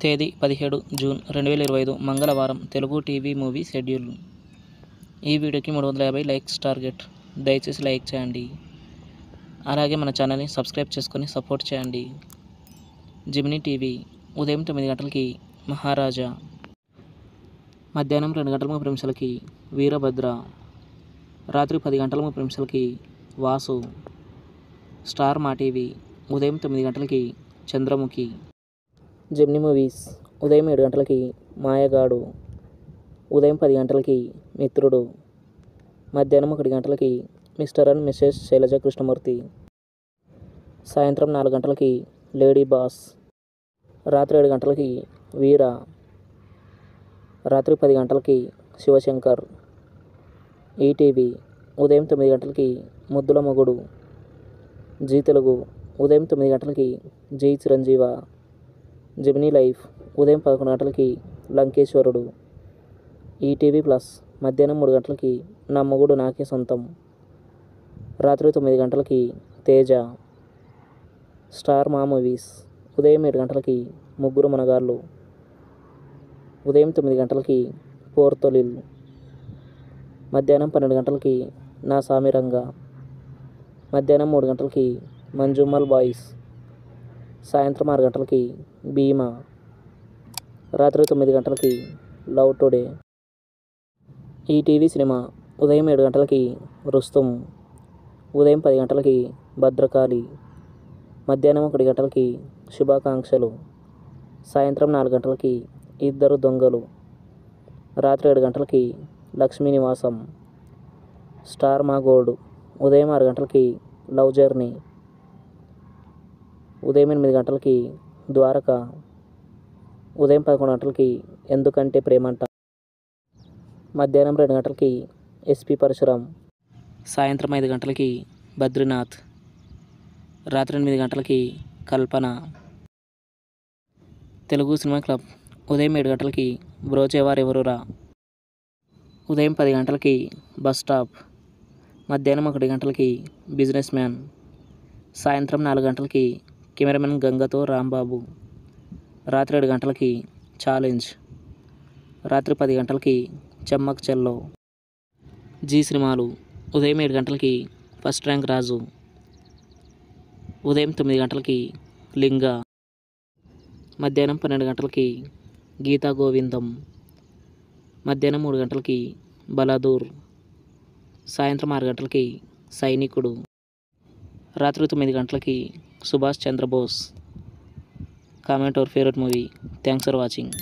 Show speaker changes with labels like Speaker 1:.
Speaker 1: తేదీ 17 జూన్ 2025 మంగళవారం. Telugu TV movie schedule. ఈ వీడియోకి 350 లైక్స్ టార్గెట్. దయచేసి లైక్ చేయండి. అలాగే మన ఛానల్ని సబ్స్క్రైబ్ చేసుకొని సపోర్ట్ చేయండి. జెమినీ టీవీ ఉదయం 9 గంటలకి మహారాజా, మధ్యాహ్నం 2 గంటల 30 నిమిషాలకి వీరభద్ర, రాత్రి 10 గంటల 30 నిమిషాలకి వాసు. స్టార్ మా టీవీ ఉదయం 9 గంటలకి చంద్రముఖి. జెమినీ మూవీస్ ఉదయం 7 గంటలకి మాయగాడు, ఉదయం 10 గంటలకి మిత్రుడు, మధ్యాహ్నం 1 గంటలకి mister and missus Shailaja Krishnamurthy, సాయంత్రం 4 గంటలకి లేడీ బాస్, రాత్రి 7 గంటలకి వీర, రాత్రి 10 గంటలకి శివశంకర్. ఈటీవీ ఉదయం 9 గంటలకి ముద్దుల మొగుడు. జీ తెలుగు ఉదయం 9 గంటలకి జై చిరంజీవ. జెమినీ లైఫ్ ఉదయం 11 గంటలకి లంకేశ్వరుడు. ఈటీవీ ప్లస్ మధ్యాహ్నం 3 గంటలకి నా మొగుడు నాకే సొంతం, రాత్రి 9 గంటలకి తేజ. స్టార్ మా మూవీస్ ఉదయం 7 గంటలకి ముగ్గురు మనగాళ్ళు, ఉదయం 9 గంటలకి పోర్తొలిల్, మధ్యాహ్నం 12 గంటలకి నా సామిరంగా, మధ్యాహ్నం 3 గంటలకి మంజుమల్ బాయ్స్, సాయంత్రం 6 గంటలకి భీమా, రాత్రి 9 గంటలకి లవ్ టుడే. ఈటీవీ సినిమా ఉదయం 7 గంటలకి రుస్తుం, ఉదయం 10 గంటలకి భద్రకాళి, మధ్యాహ్నం 1 గంటలకి శుభాకాంక్షలు, సాయంత్రం 4 గంటలకి ఇద్దరు దొంగలు, రాత్రి 7 గంటలకి లక్ష్మీ నివాసం. స్టార్ మా గోల్డ్ ఉదయం 6 గంటలకి లవ్ జర్నీ, ఉదయం 8 గంటలకి ద్వారక, ఉదయం 11 గంటలకి ఎందుకంటే ప్రేమంట, మధ్యాహ్నం 2 గంటలకి ఎస్పి పరశురాం, సాయంత్రం 5 గంటలకి బద్రీనాథ్, రాత్రి 8 గంటలకి కల్పన. తెలుగు సినిమా క్లబ్ ఉదయం 7 గంటలకి బ్రోచేవారెవరురా, ఉదయం 10 గంటలకి బస్ స్టాప్, మధ్యాహ్నం 1 గంటలకి బిజినెస్ మ్యాన్, సాయంత్రం 4 గంటలకి కెమెరామెన్ గంగతో రాంబాబు, రాత్రి 7 గంటలకి ఛాలెంజ్, రాత్రి 10 గంటలకి చెమ్మక్ చెల్లో. జీ సినిమాలు ఉదయం 7 గంటలకి ఫస్ట్ ర్యాంక్ రాజు, ఉదయం 9 గంటలకి లింగ, మధ్యాహ్నం 12 గంటలకి గీతా గోవిందం, మధ్యాహ్నం 3 గంటలకి బలాదూర్, సాయంత్రం 6 గంటలకి సైనికుడు, రాత్రి 9 గంటలకి Subhash Chandra Bose. Comment our favourite movie. Thanks for watching.